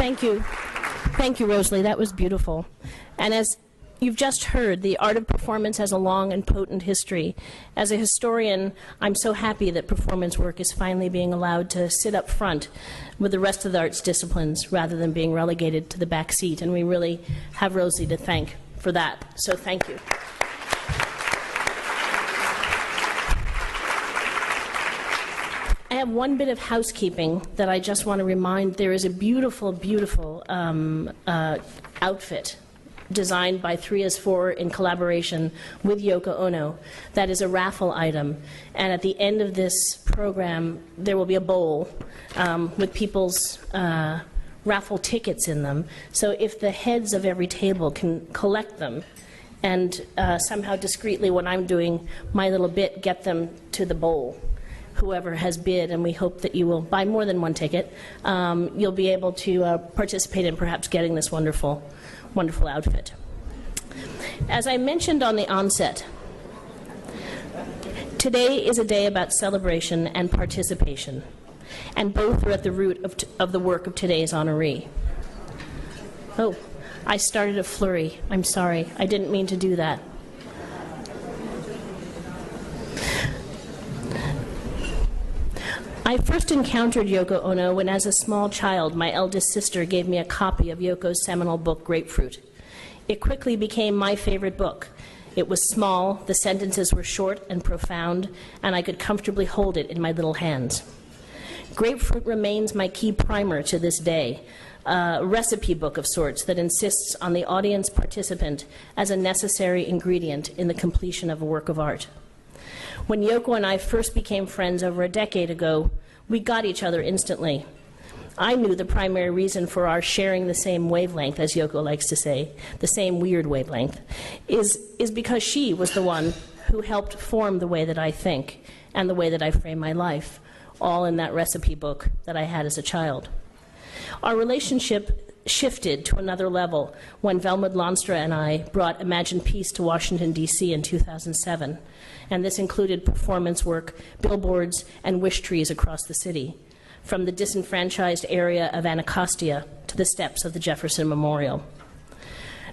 Thank you. Thank you, Rosalie. That was beautiful. And as you've just heard, the art of performance has a long and potent history. As a historian, I'm so happy that performance work is finally being allowed to sit up front with the rest of the arts disciplines rather than being relegated to the back seat. And we really have Rosalie to thank for that. So thank you. I have one bit of housekeeping that I just want to remind. There is a beautiful, beautiful outfit designed by 3as4 in collaboration with Yoko Ono. That is a raffle item. And at the end of this program, there will be a bowl with people's raffle tickets in them. So if the heads of every table can collect them and somehow discreetly, when I'm doing my little bit, get them to the bowl, whoever has bid, and we hope that you will buy more than one ticket, you'll be able to participate in perhaps getting this wonderful, wonderful outfit. As I mentioned on the onset, today is a day about celebration and participation, and both are at the root of the work of today's honoree. Oh, I started a flurry. I'm sorry. I didn't mean to do that. I first encountered Yoko Ono when, as a small child, my eldest sister gave me a copy of Yoko's seminal book, Grapefruit. It quickly became my favorite book. It was small, the sentences were short and profound, and I could comfortably hold it in my little hands. Grapefruit remains my key primer to this day, a recipe book of sorts that insists on the audience participant as a necessary ingredient in the completion of a work of art. When Yoko and I first became friends over a decade ago, we got each other instantly. I knew the primary reason for our sharing the same wavelength, as Yoko likes to say, the same weird wavelength, is because she was the one who helped form the way that I think and the way that I frame my life, all in that recipe book that I had as a child. Our relationship shifted to another level when Velmud Lonstra and I brought Imagine Peace to Washington, D.C. in 2007, and this included performance work, billboards, and wish trees across the city, from the disenfranchised area of Anacostia to the steps of the Jefferson Memorial.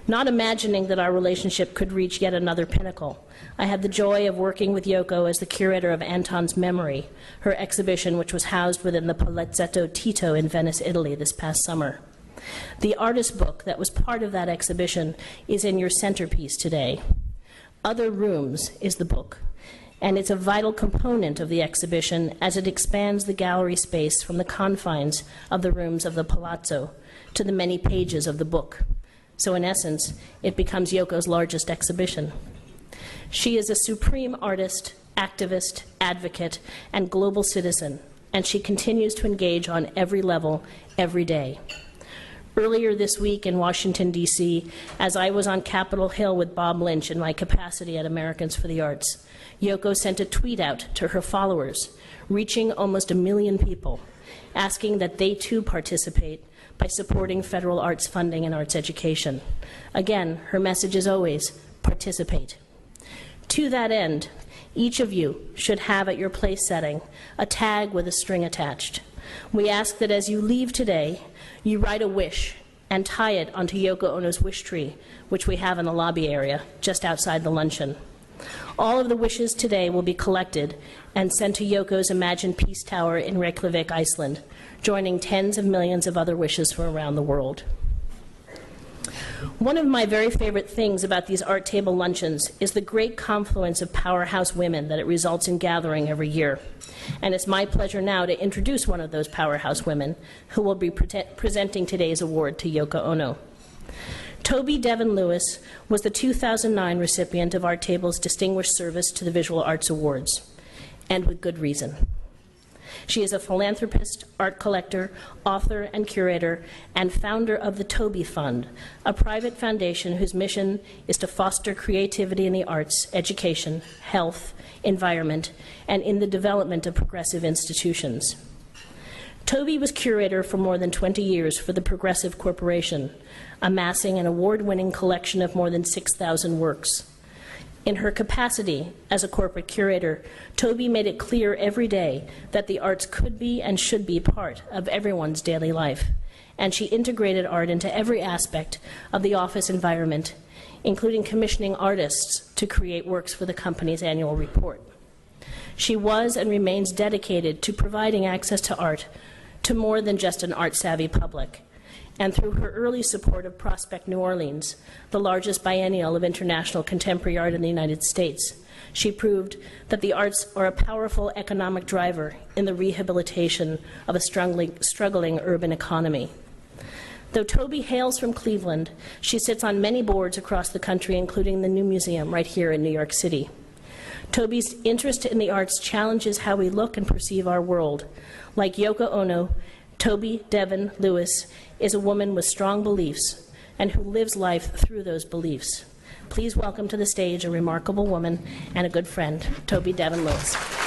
Not imagining that our relationship could reach yet another pinnacle, I had the joy of working with Yoko as the curator of Anton's Memory, her exhibition which was housed within the Palazzetto Tito in Venice, Italy this past summer. The artist book that was part of that exhibition is in your centerpiece today. Other Rooms is the book, and it's a vital component of the exhibition as it expands the gallery space from the confines of the rooms of the Palazzo to the many pages of the book. So in essence, it becomes Yoko's largest exhibition. She is a supreme artist, activist, advocate, and global citizen, and she continues to engage on every level, every day. Earlier this week in Washington, D.C., as I was on Capitol Hill with Bob Lynch in my capacity at Americans for the Arts, Yoko sent a tweet out to her followers, reaching almost 1 million people, asking that they too participate by supporting federal arts funding and arts education. Again, her message is always, participate. To that end, each of you should have at your place setting a tag with a string attached. We ask that as you leave today, you write a wish and tie it onto Yoko Ono's wish tree, which we have in the lobby area just outside the Luncheon. All of the wishes today will be collected and sent to Yoko's Imagine Peace Tower in Reykjavik, Iceland, joining tens of millions of other wishes from around the world. One of my very favorite things about these ArtTable luncheons is the great confluence of powerhouse women that it results in gathering every year. And it's my pleasure now to introduce one of those powerhouse women who will be presenting today's award to Yoko Ono. Toby Devan Lewis was the 2009 recipient of ArtTable's Distinguished Service to the Visual Arts Awards, and with good reason. She is a philanthropist, art collector, author, and curator, and founder of the Toby Fund, a private foundation whose mission is to foster creativity in the arts, education, health, environment, and in the development of progressive institutions. Toby was curator for more than 20 years for the Progressive Corporation, amassing an award-winning collection of more than 6,000 works. In her capacity as a corporate curator, Toby made it clear every day that the arts could be and should be part of everyone's daily life, and she integrated art into every aspect of the office environment, including commissioning artists to create works for the company's annual report. She was and remains dedicated to providing access to art to more than just an art-savvy public. And through her early support of Prospect New Orleans, the largest biennial of international contemporary art in the United States, she proved that the arts are a powerful economic driver in the rehabilitation of a struggling urban economy. Though Toby hails from Cleveland, she sits on many boards across the country, including the New Museum right here in New York City. Toby's interest in the arts challenges how we look and perceive our world. Like Yoko Ono, Toby Devan Lewis is a woman with strong beliefs and who lives life through those beliefs. Please welcome to the stage a remarkable woman and a good friend, Toby Devan Lewis.